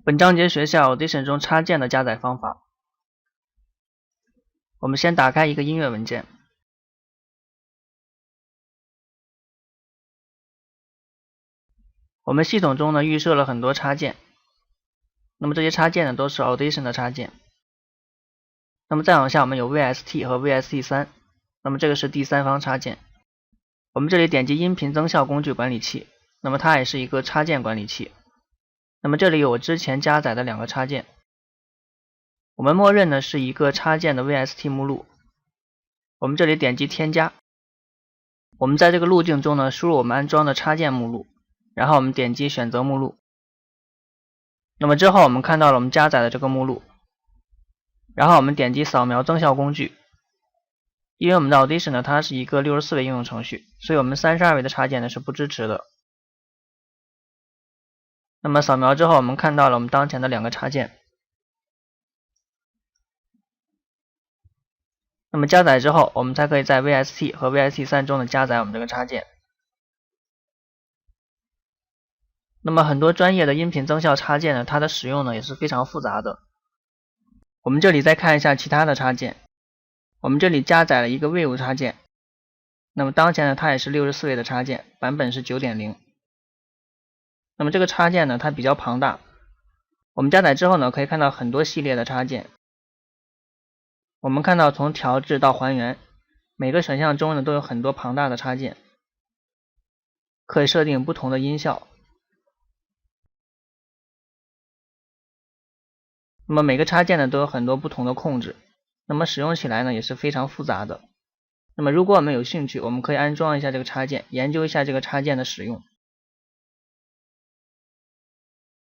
本章节学下 Audition 中插件的加载方法。我们先打开一个音乐文件，我们系统中呢预设了很多插件，那么这些插件呢都是 Audition 的插件。那么再往下我们有 VST 和 VST3， 那么这个是第三方插件。我们这里点击音频增效工具管理器，那么它也是一个插件管理器。那么这里有我之前加载的两个插件，我们默认呢是一个插件的 VST 目录。我们这里点击添加，我们在这个路径中呢输入我们安装的插件目录，然后我们点击选择目录。那么之后我们看到了我们加载的这个目录，然后我们点击扫描增效工具。因为我们的 Audition 呢它是一个64位应用程序，所以我们32位的插件呢是不支持的。那么扫描之后我们看到了我们当前的两个插件。那么加载之后我们才可以在 VST 和 VST3 中呢加载我们这个插件。那么很多专业的音频增效插件呢它的使用呢也是非常复杂的。我们这里再看一下其他的插件，我们这里加载了一个 Wave 插件，那么当前呢它也是64位的插件，版本是 9.0。那么这个插件呢它比较庞大，我们加载之后呢可以看到很多系列的插件。我们看到从调制到还原，每个选项中呢都有很多庞大的插件，可以设定不同的音效。那么每个插件呢都有很多不同的控制，那么使用起来呢也是非常复杂的。那么如果我们有兴趣，我们可以安装一下这个插件，研究一下这个插件的使用。